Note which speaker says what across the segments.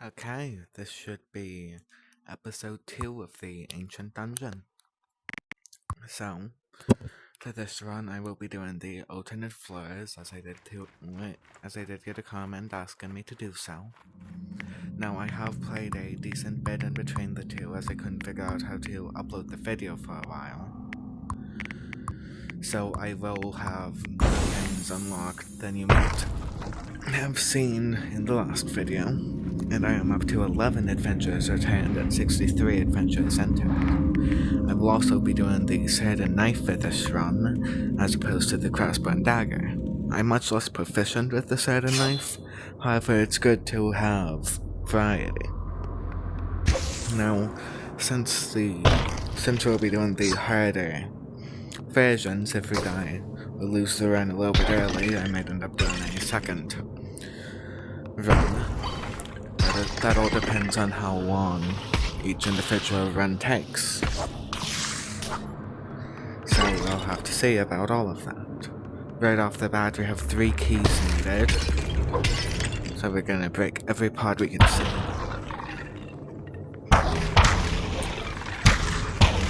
Speaker 1: Okay, this should be episode 2 of the Ancient Dungeon. So, for this run, I will be doing the alternate floors as I did get a comment asking me to do so. Now, I have played a decent bit in between the two as I couldn't figure out how to upload the video for a while. So, I will have things unlocked than you might have seen in the last video. And I am up to 11 adventures returned and 63 adventures entered. I will also be doing the sword and knife for this run, as opposed to the crossbow and dagger. I'm much less proficient with the sword and knife, however it's good to have variety. Now, since we'll be doing the harder versions, if we die or lose the run a little bit early, I might end up doing a second run. That all depends on how long each individual run takes. So we'll have to see about all of that. Right off the bat, we have 3 keys needed. So we're gonna break every pod we can see.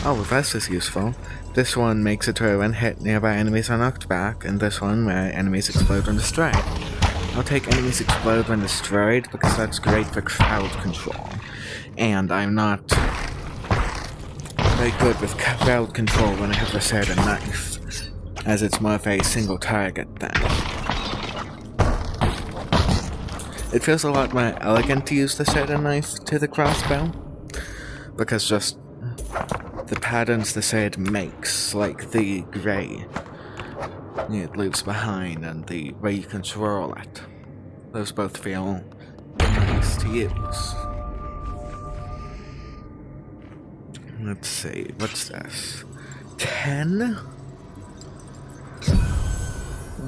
Speaker 1: Oh, this is useful. This one makes it where when hit, nearby enemies are knocked back, and this one where enemies explode when destroyed. I'll take enemies explode when destroyed because that's great for crowd control. And I'm not very good with crowd control when I have the sword and knife, as it's more of a single target then. It feels a lot more elegant to use the sword and knife to the crossbow, because just the patterns the sword makes, like the grey it leaves behind and the way you can swirl it, those both feel nice to use. Let's see, what's this? 10?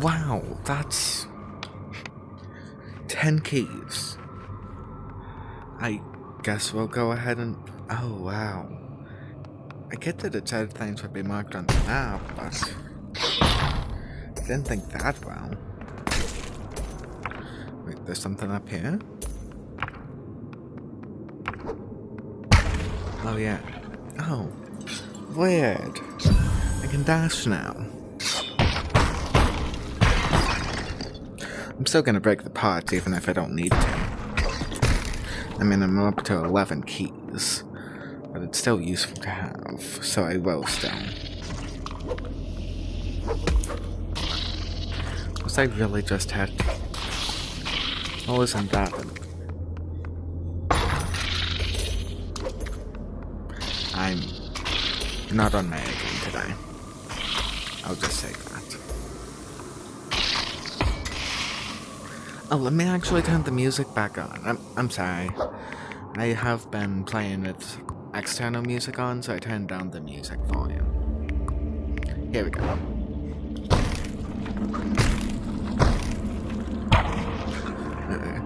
Speaker 1: Wow, that's 10 keys. I guess we'll go ahead and... Oh, wow. I get that it said things would be marked on the map, but I didn't think that well. Wait, there's something up here? Oh, yeah. Oh, weird. I can dash now. I'm still gonna break the pods even if I don't need to. I mean, I'm up to 11 keys, but it's still useful to have, so I will still. Was I really just hit? What wasn't that? I'm not on my A game today. I'll just say that. Oh, let me actually turn the music back on. I'm sorry. I have been playing with external music on, so I turned down the music volume. Here we go.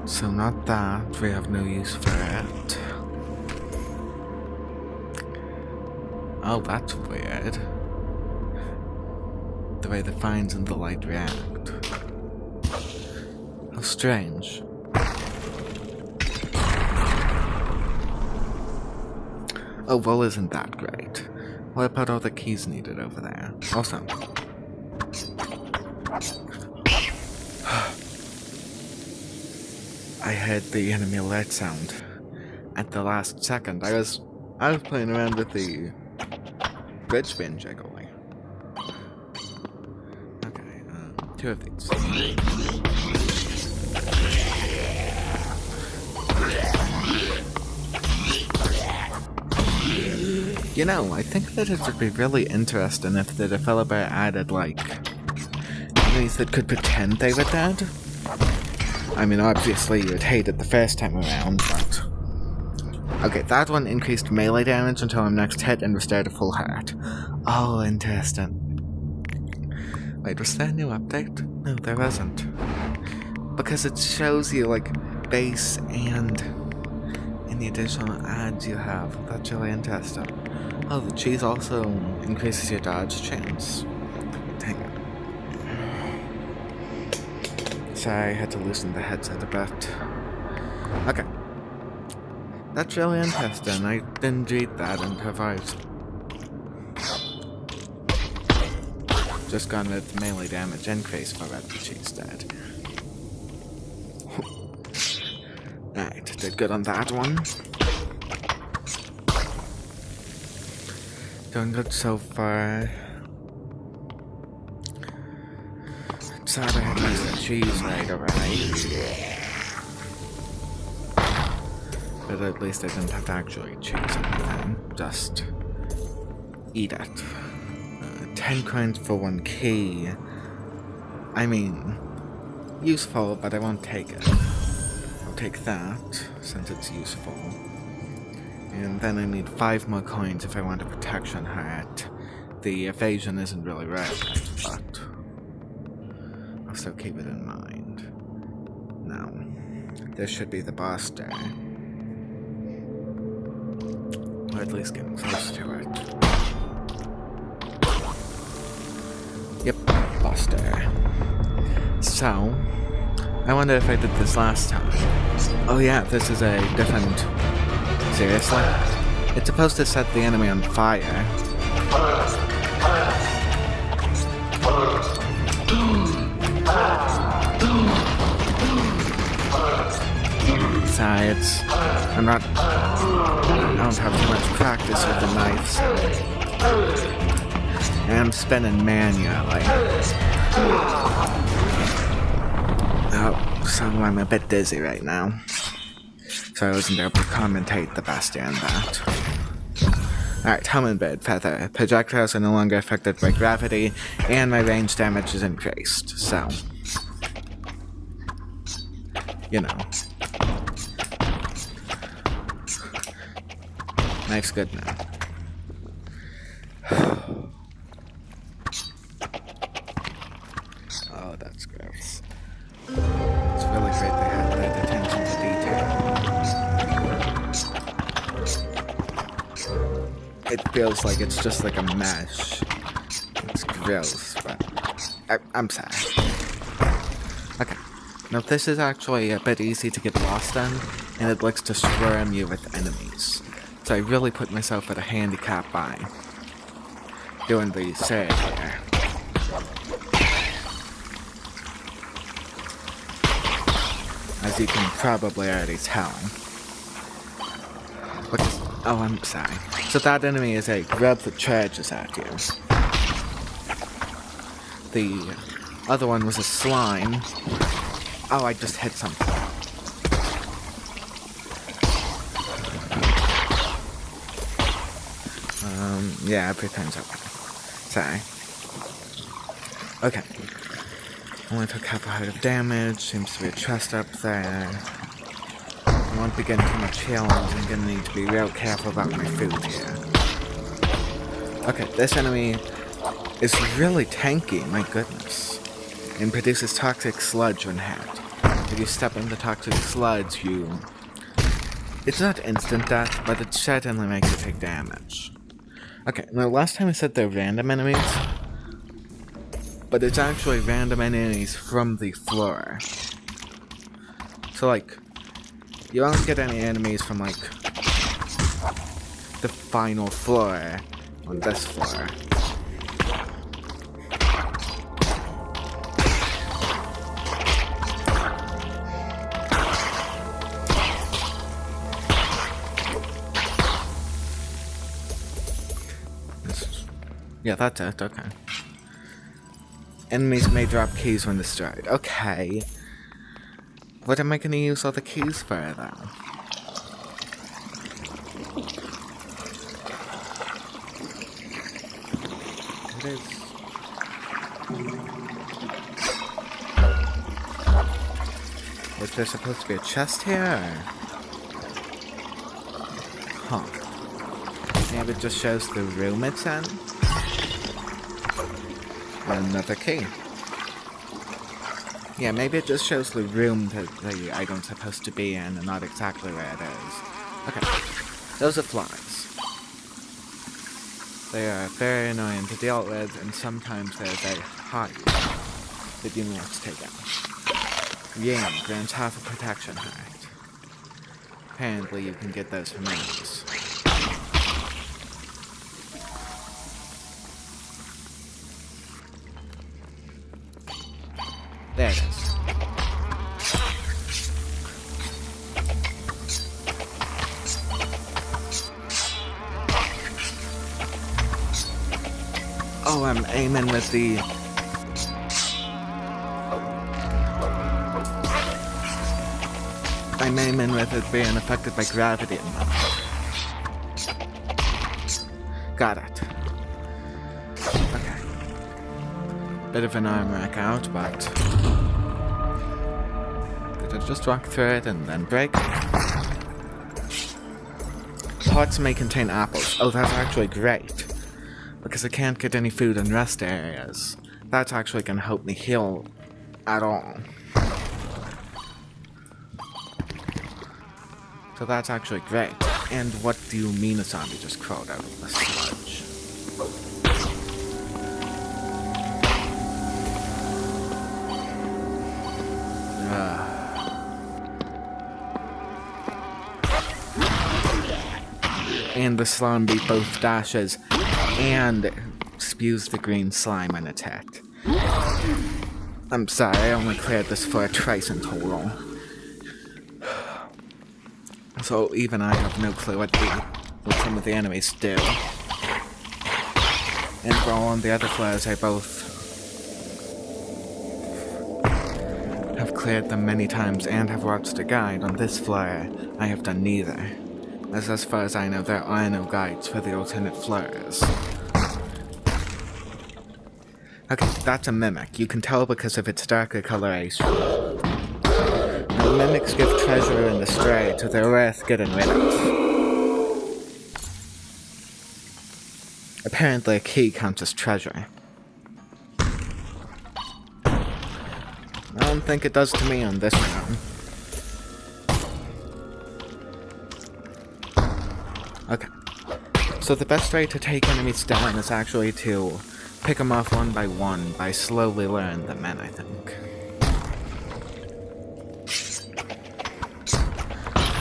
Speaker 1: So not that, we have no use for it. Oh, that's weird. The way the fines and the light react. How strange. Oh, well, isn't that great? What about all the keys needed over there? Also. I heard the enemy alert sound at the last second. I was playing around with the bridge being jiggly. Okay, 2 of these. You know, I think that it would be really interesting if the developer added, like, enemies that could pretend they were dead. I mean, obviously you'd hate it the first time around, but... Okay, that one increased melee damage until I'm next hit and restored a full heart. Oh, interesting. Wait, was there a new update? No, there wasn't. Because it shows you, like, base and any additional adds you have. That's really interesting. Oh, the cheese also increases your dodge chance. Dang it. Sorry, I had to loosen the headset a bit. Okay. That's really interesting. I didn't read that in Perverse. Just gone with melee damage increase for refugees dead. Alright, did good on that one. Doing good so far. Sad I had my cheese right away. But at least I didn't have to actually choose anything. Just eat it. 10 coins for 1 key. I mean, useful, but I won't take it. I'll take that, since it's useful. And then I need 5 more coins if I want a protection hat. The evasion isn't really relevant, but I'll still keep it in mind. Now, this should be the boss day. Or at least getting close to it. Yep, boss day. So, I wonder if I did this last time. Oh yeah, this is a different... Seriously? It's supposed to set the enemy on fire. Besides, I don't have too much practice with the knives. And I'm spinning manually. Oh, so I'm a bit dizzy right now. So I wasn't able to commentate the best in that. Alright, Hummingbird Feather. Projectiles are no longer affected by gravity, and my range damage is increased, so... You know. Knife's good now. Oh, that's gross. It's really great they had that attention to detail. It feels like it's just like a mesh. It's gross, but I'm sorry. Okay. Now this is actually a bit easy to get lost in, and it likes to swarm you with enemies. So I really put myself at a handicap by doing the save here. As you can probably already tell. Oh, I'm sorry. So that enemy is a grub that charges at you. The other one was a slime. Oh, I just hit something. Yeah, everything's okay. Sorry. Okay. Only took half a heart of damage. Seems to be a chest up there. I won't be getting too much healing. I'm gonna need to be real careful about my food here. Okay, this enemy is really tanky, my goodness. And produces toxic sludge when hit. If you step into toxic sludge, it's not instant death, but it certainly makes you take damage. Okay, now last time I said they're random enemies, but it's actually random enemies from the floor. So like, you won't get any enemies from like, the final floor on this floor. Yeah, that's it, okay. Enemies may drop keys when destroyed. Okay. What am I gonna use all the keys for, though? What is... Was there supposed to be a chest here, or... Huh. Maybe it just shows the room it's in? Another key. Yeah, maybe it just shows the room that the item's supposed to be in and not exactly where it is. Okay. Those are flies. They are very annoying to deal with, and sometimes they're very hot that you need to take out. Yam grants half a protection height. Apparently you can get those from enemies. There it is. Oh, I'm aiming with the... I'm aiming with it being affected by gravity. Got it. Okay. Bit of an arm rack out, but... Did I just walk through it and then break? Pots may contain apples. Oh, that's actually great. Because I can't get any food in rest areas. That's actually gonna help me heal at all. So that's actually great. And what do you mean a zombie just crawled out of the sludge? And the zombie both dashes and spews the green slime in its head. I'm sorry, I only cleared this for a trice in total. So even I have no clue what some of the enemies do. And for all on the other floors, I both have cleared them many times and have watched a guide. On this floor, I have done neither. As far as I know, there are no guides for the alternate floors. Okay, that's a mimic. You can tell because of its darker coloration. The mimics give treasure in the stray to their worth getting rid of. Apparently a key counts as treasure. I don't think it does to me on this one. Okay. So the best way to take enemies down is actually to pick them off one by slowly luring them in, I think.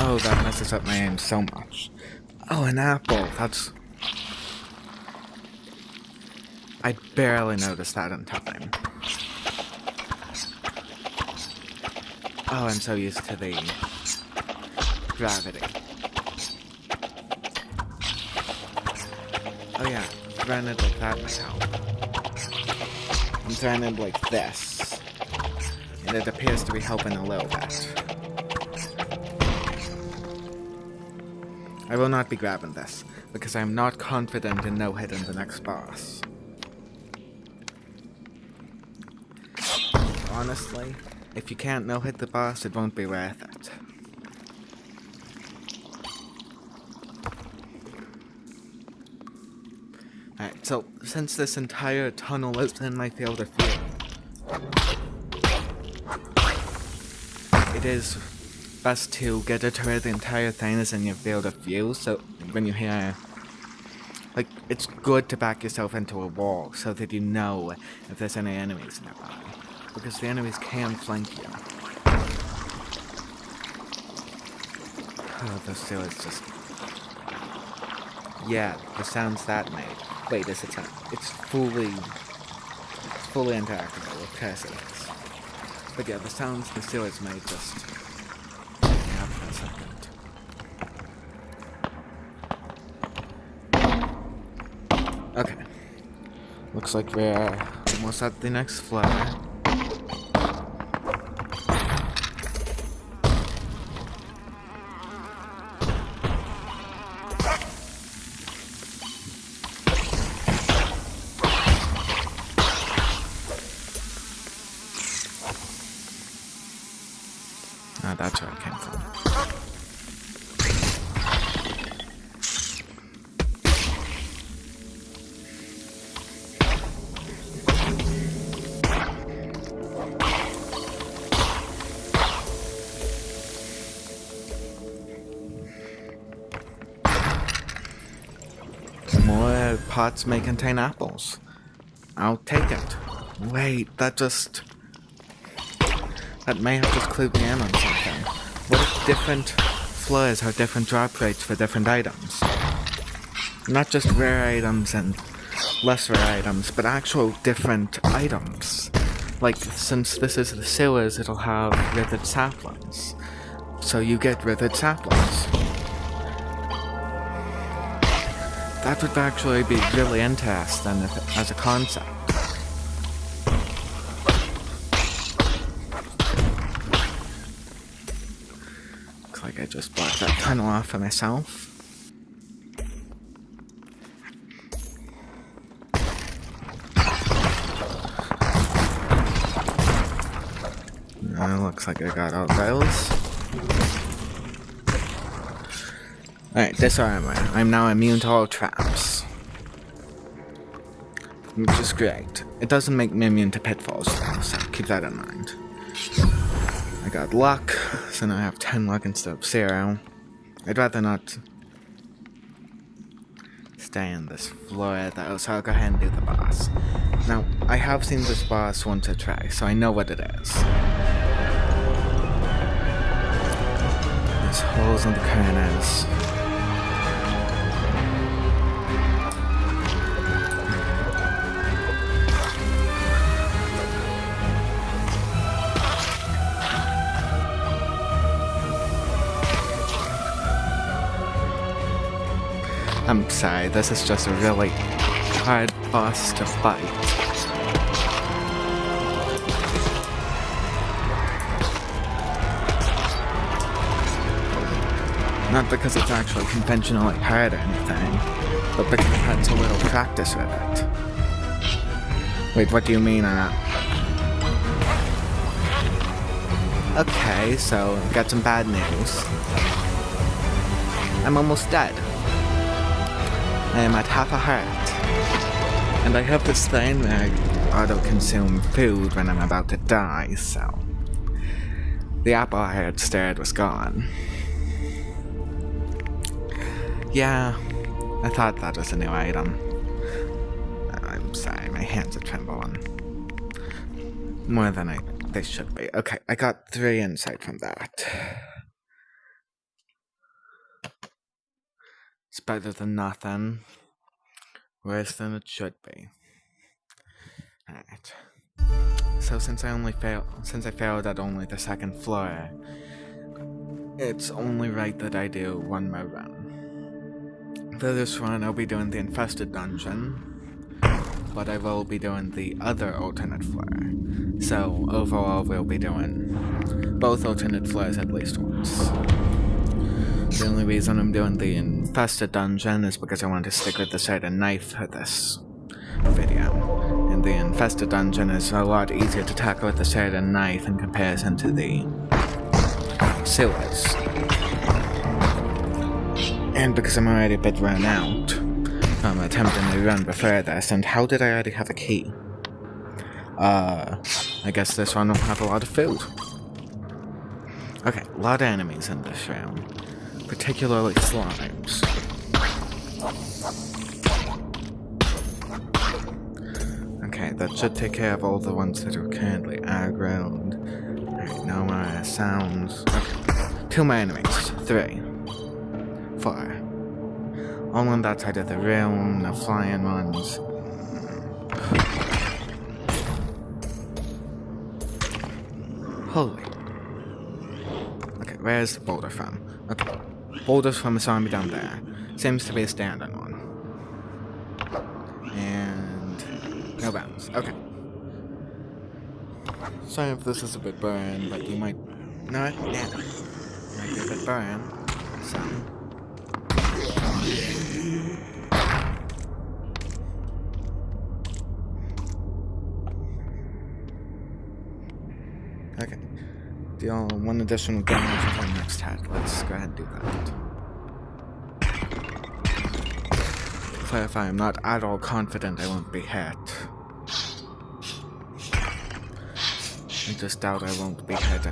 Speaker 1: Oh, that messes up my aim so much. Oh, an apple. That's... I barely noticed that in time. Oh, I'm so used to the gravity. Oh yeah, throwing it like that might help. I'm throwing it like this. And it appears to be helping a little bit. I will not be grabbing this, because I am not confident in no-hitting the next boss. Honestly, if you can't no-hit the boss, it won't be worth it. Alright, so since this entire tunnel is in my field of view, it is best to get it to where the entire thing is in your field of view, so when you hear... Like, it's good to back yourself into a wall so that you know if there's any enemies nearby. Because the enemies can flank you. Oh, the seal is just... Yeah, the sounds that made. Wait, is it sound? It's fully interactable, of course it is. But yeah, the sounds the steelers made just... Yeah, for a second. Okay. Looks like we're almost at the next floor. Ah, that's where I came from. More pots may contain apples. I'll take it. Wait, that may have just clued me in on something. What if different floors have different drop rates for different items. Not just rare items and less rare items, but actual different items. Like, since this is the sewers, it'll have withered saplings. So you get withered saplings. That would actually be really interesting as a concept. Looks like I just blocked that tunnel off for myself. Looks like I got all those. Alright, disarmor. I'm now immune to all traps. Which is great. It doesn't make me immune to pitfalls though, so keep that in mind. I got luck, so now I have 10 luck instead of 0. I'd rather not stay on this floor though, so I'll go ahead and do the boss. Now, I have seen this boss once or twice, so I know what it is. There's holes in the corners. I'm sorry, this is just a really hard boss to fight. Not because it's actually conventionally hard or anything, but because I've had so little practice with it. Wait, what do you mean? Okay, so I've got some bad news. I'm almost dead. I am at half a heart. And I have this thing where I auto-consume food when I'm about to die, so... The apple I had stared was gone. Yeah, I thought that was a new item. I'm sorry, my hands are trembling. More than they should be. Okay, I got 3 insight from that. It's better than nothing. Worse than it should be. Alright. So since I failed at only the 2nd floor, it's only right that I do one more run. For this run, I'll be doing the infested dungeon, but I will be doing the other alternate floor. So overall, we'll be doing both alternate floors at least once. The only reason I'm doing the infested dungeon is because I want to stick with the sword and knife for this video. And the infested dungeon is a lot easier to tackle with the sword and knife in comparison to the sewers. And because I'm already a bit run out, I'm attempting to run before this, and how did I already have a key? I guess this one will have a lot of food. Okay, a lot of enemies in this room. Particularly slimes. Okay, that should take care of all the ones that are currently aggroed. Alright, no more sounds. Okay, 2 more enemies. 3. 4. All on that side of the room, no flying ones. Holy. Okay, where's the boulder from? Okay. Boulders from a zombie down there. Seems to be a standing one. And... no bounds. Okay. Sorry if this is a bit burned, but you might... no, yeah. Might be a bit burned. So... okay. Deal 1 additional damage with our next hit. Let's go ahead and do that. Clarify, I'm not at all confident I won't be hit. I just doubt I won't be hit.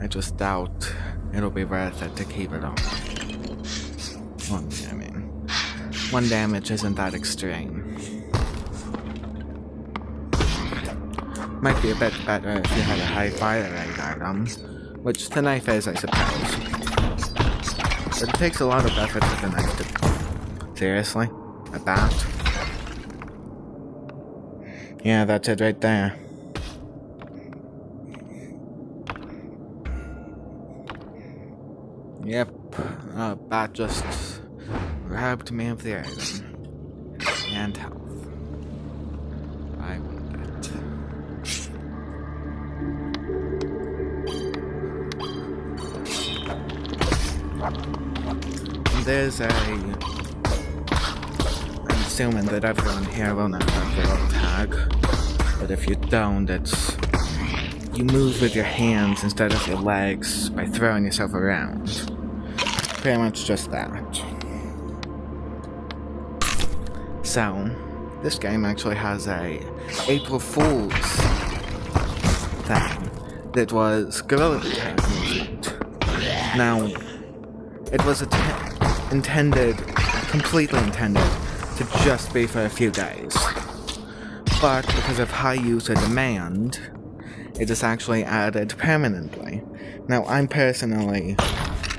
Speaker 1: I just doubt it'll be worth it to keep it on. Well, I mean, 1 damage isn't that extreme. Might be a bit better if you had a high fire rate item, which the knife is, I suppose. But it takes a lot of effort for the knife to... Seriously? A bat? Yeah, that's it right there. Yep, a bat just robbed me of the item. And health. I want it. There's I'm assuming that everyone here will know that little tag. But if you don't, it's... You move with your hands instead of your legs by throwing yourself around. Pretty much just that. So, this game actually has a April Fool's thing that was Gorilla Tag movement. Now, it was completely intended to just be for a few days. But because of high user demand, it is actually added permanently. Now, I'm personally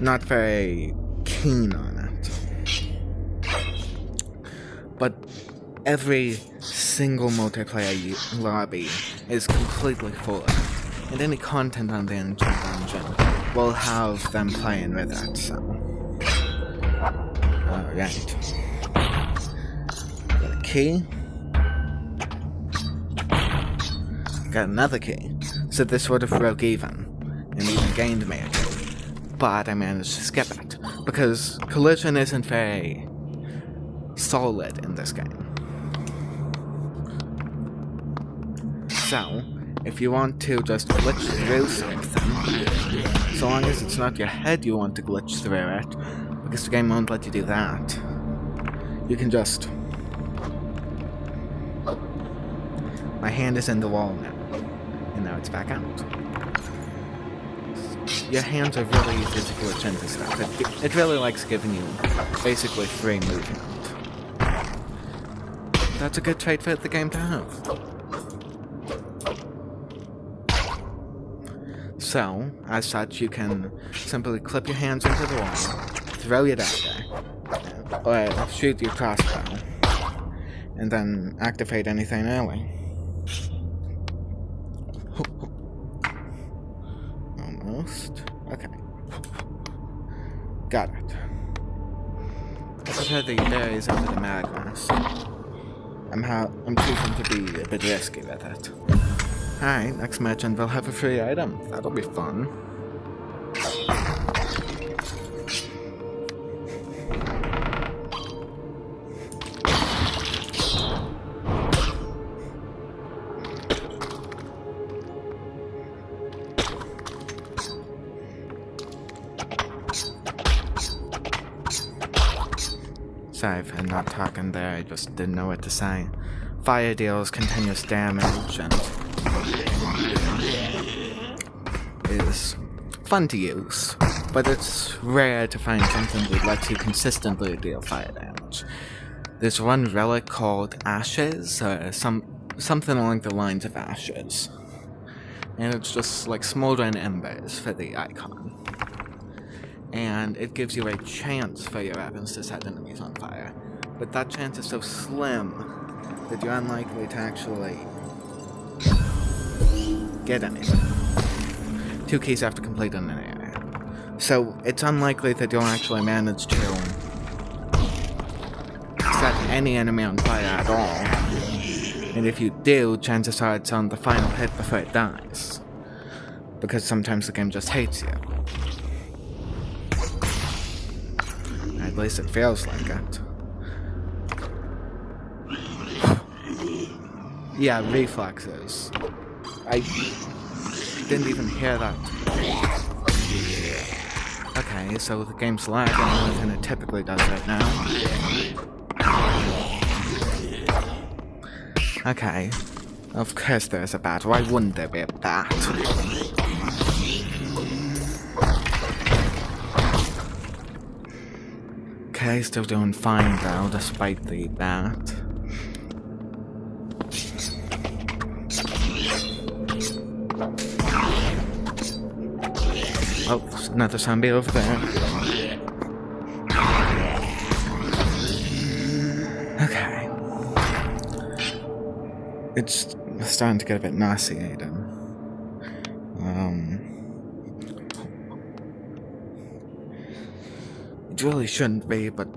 Speaker 1: not very keen on it. But every single multiplayer lobby is completely full, and any content on the dungeon will have them playing with it, so... Alright. Got a key. Got another key. So this would have broke even, and even gained me a key. But I managed to skip it, because collision isn't very solid in this game. So, if you want to just glitch through something, so long as it's not your head you want to glitch through it, because the game won't let you do that, you can just... My hand is in the wall now, and now it's back out. Your hands are really easy to glitch into stuff. It really likes giving you basically free movement. That's a good trait for the game to have. So, as such, you can simply clip your hands into the wall, throw your dagger, or shoot your crossbow, and then activate anything early. Almost. Okay. Got it. I prefer the berries over the magmas. I'm choosing to be a bit risky with it. Alright, next merchant will have a free item. That'll be fun. Sorry for not talking there, I just didn't know what to say. Fire deals continuous damage and is fun to use, but it's rare to find something that lets you consistently deal fire damage. There's one relic called Ashes, or something along the lines of Ashes, and it's just like smoldering embers for the icon. And it gives you a chance for your weapons to set enemies on fire, but that chance is so slim that you're unlikely to actually get anything. 2 keys have to complete in an area. So it's unlikely that you'll actually manage to set any enemy on fire at all. And if you do, chances are it's on the final hit before it dies. Because sometimes the game just hates you. At least it feels like it. Yeah, reflexes. I didn't even hear that. Okay, so the game's lagging more than it typically does right now. Okay. Of course there's a bat. Why wouldn't there be a bat? Okay, still doing fine though, despite the bat. Oh, there's another zombie over there. Okay. It's starting to get a bit nauseating. It really shouldn't be, but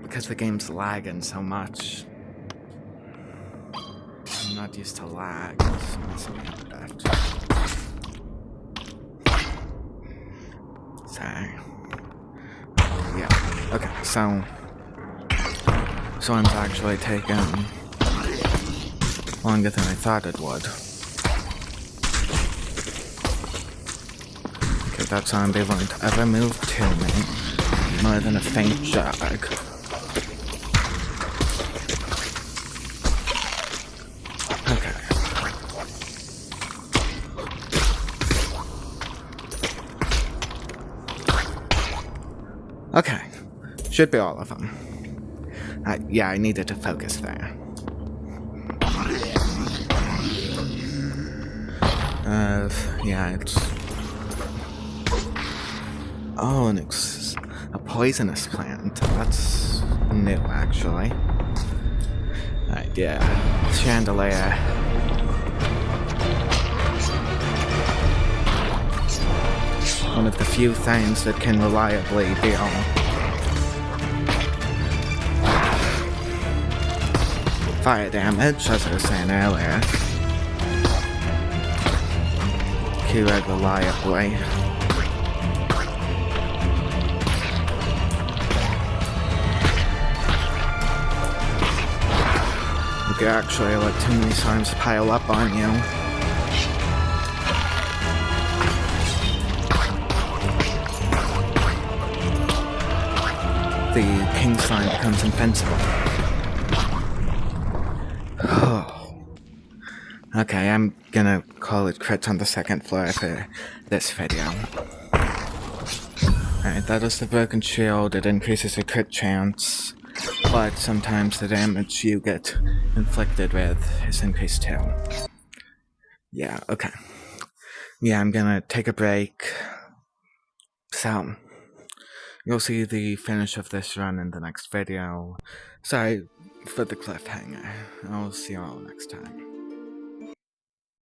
Speaker 1: because the game's lagging so much. I'm not used to lag, so it's messing me up a bit. Sorry. Yeah. Okay, so one's actually taken longer than I thought it would. Okay, that zombie won't ever move to me more than a faint jog. Okay. Okay. Should be all of them. Yeah, I needed to focus there. Yeah, it's... Oh, a poisonous plant. That's new, actually. Alright, yeah. Chandelier. One of the few things that can reliably deal fire damage, as I was saying earlier. Quite reliably. You could actually let too many times pile up on you. The king slime becomes invincible. Okay, I'm gonna call it crits on the second floor for this video. Alright, that is the broken shield. It increases your crit chance, but sometimes the damage you get inflicted with is increased too. Yeah, okay. Yeah, I'm gonna take a break. So, you'll see the finish of this run in the next video. Sorry for the cliffhanger. I'll see you all next time.